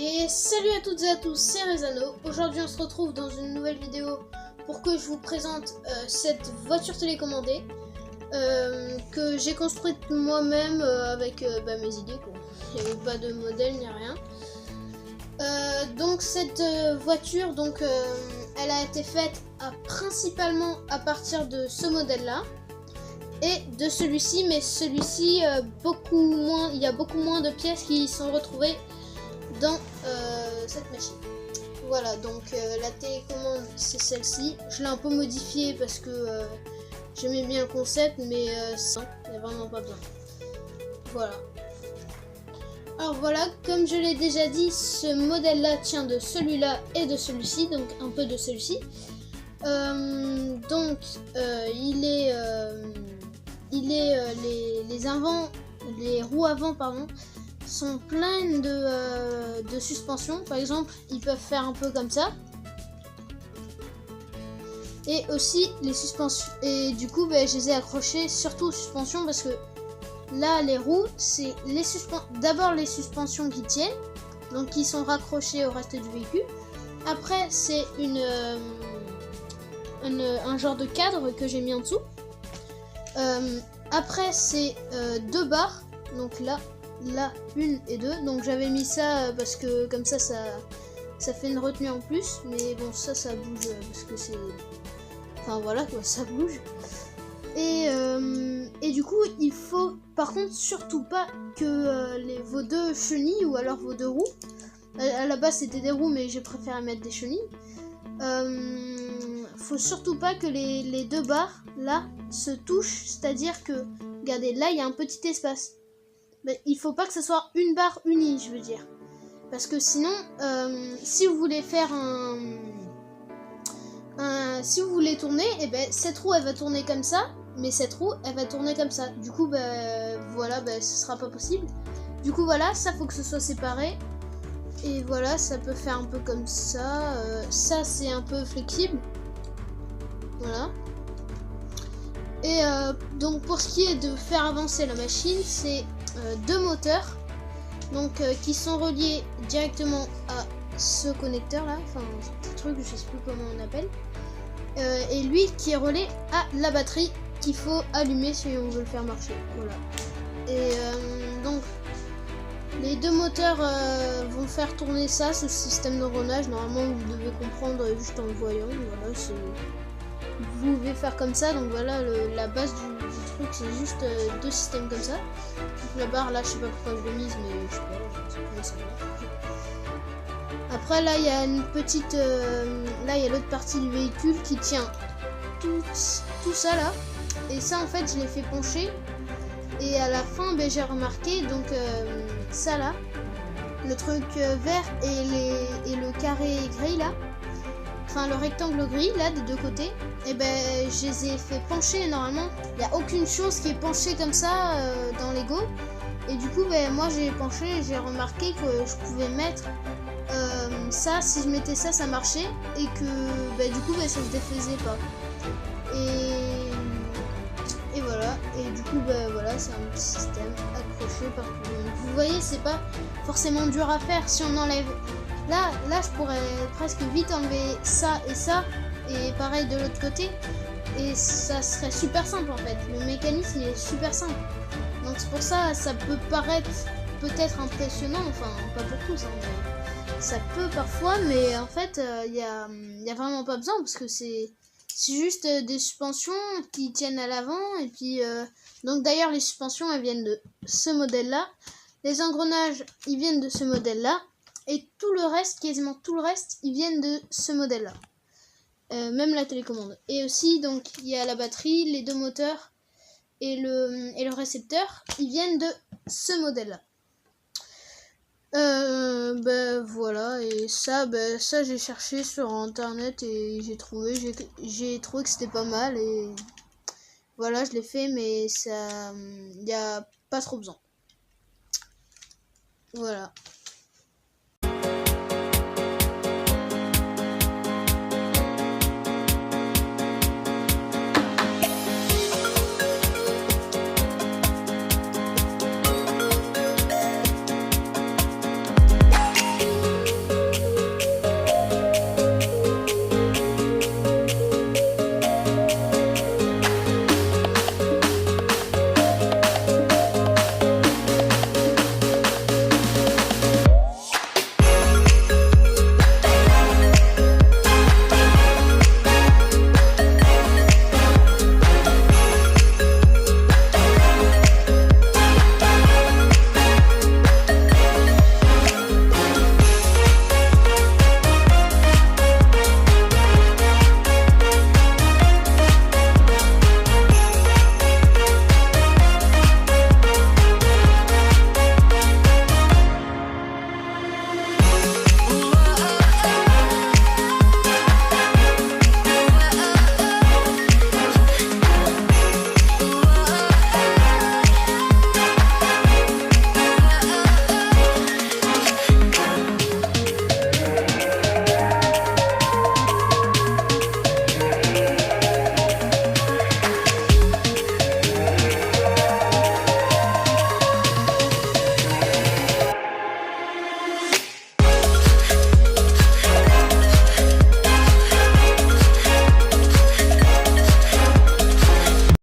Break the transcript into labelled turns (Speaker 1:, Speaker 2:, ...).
Speaker 1: Et salut à toutes et à tous, c'est Rezano. Aujourd'hui on se retrouve dans une nouvelle vidéo pour que je vous présente cette voiture télécommandée que j'ai construite moi-même avec mes idées quoi. Il n'y avait pas de modèle ni rien. Donc cette voiture elle a été faite principalement à partir de ce modèle là et de celui-ci, mais celui-ci beaucoup moins, il y a beaucoup moins de pièces qui sont retrouvées dans cette machine. Voilà, donc la télécommande c'est celle-ci. Je l'ai un peu modifiée parce que j'aimais bien le concept, mais ça, il n'y a vraiment pas besoin. Voilà. Alors voilà, comme je l'ai déjà dit, ce modèle-là tient de celui-là et de celui-ci, donc un peu de celui-ci. Les roues avant, pardon, sont pleines de suspension. Par exemple, ils peuvent faire un peu comme ça. Et aussi les suspensions. Et du coup, je les ai accrochés surtout aux suspensions parce que là, les roues, c'est d'abord les suspensions qui tiennent, donc qui sont raccrochées au reste du véhicule. Après, c'est un genre de cadre que j'ai mis en dessous. Après, c'est deux barres, donc là, une et deux. Donc j'avais mis ça parce que comme ça fait une retenue en plus. Mais bon, ça bouge parce que c'est... Enfin voilà quoi, ça bouge. Et du coup, il faut par contre surtout pas que vos deux chenilles ou alors vos deux roues, à la base c'était des roues mais j'ai préféré mettre des chenilles, faut surtout pas que les deux barres là se touchent, c'est-à-dire que, regardez, là il y a un petit espace. Mais il faut pas que ce soit une barre unie, je veux dire. Parce que sinon, si vous voulez faire si vous voulez tourner, et cette roue elle va tourner comme ça, mais cette roue elle va tourner comme ça. Du coup, voilà, ce sera pas possible. Du coup, voilà, ça faut que ce soit séparé. Et voilà, ça peut faire un peu comme ça. Ça c'est un peu flexible. Voilà. Et donc pour ce qui est de faire avancer la machine, c'est deux moteurs donc qui sont reliés directement à ce connecteur là, enfin ce truc, je sais plus comment on appelle, et lui qui est relié à la batterie qu'il faut allumer si on veut le faire marcher. Voilà. Et donc les deux moteurs vont faire tourner ça, ce système d'engrenage. Normalement vous devez comprendre juste en le voyant. Voilà, vous pouvez faire comme ça. Donc voilà, la base du truc c'est juste deux systèmes comme ça. Donc la barre là, je sais pas pourquoi je l'ai mise, mais je sais pas comment ça marche. Après là il y a une petite là il y a l'autre partie du véhicule qui tient tout ça là, et ça en fait je l'ai fait pencher, et à la fin j'ai remarqué donc ça là, le truc vert et le carré gris là, enfin le rectangle gris là des deux côtés, et je les ai fait pencher. Normalement il n'y a aucune chose qui est penchée comme ça dans Lego, et du coup moi j'ai penché et j'ai remarqué que je pouvais mettre ça, si je mettais ça marchait, et que du coup ça se défaisait pas, et voilà. Et du coup voilà, c'est un petit système accroché partout. Donc, vous voyez, c'est pas forcément dur à faire. Si on enlève là je pourrais presque vite enlever ça, et pareil de l'autre côté, et ça serait super simple en fait. Le mécanisme il est super simple, donc c'est pour ça peut paraître peut-être impressionnant, enfin pas pour tous hein, mais ça peut parfois, mais en fait il y a vraiment pas besoin, parce que c'est juste des suspensions qui tiennent à l'avant, et puis donc d'ailleurs les suspensions elles viennent de ce modèle là, les engrenages ils viennent de ce modèle là, et tout le reste, quasiment tout le reste, ils viennent de ce modèle là, même la télécommande. Et aussi donc il y a la batterie, les deux moteurs et le récepteur, ils viennent de ce modèle là. Voilà, et ça j'ai cherché sur internet et j'ai trouvé que c'était pas mal, et voilà, je l'ai fait, mais ça y a pas trop besoin. Voilà.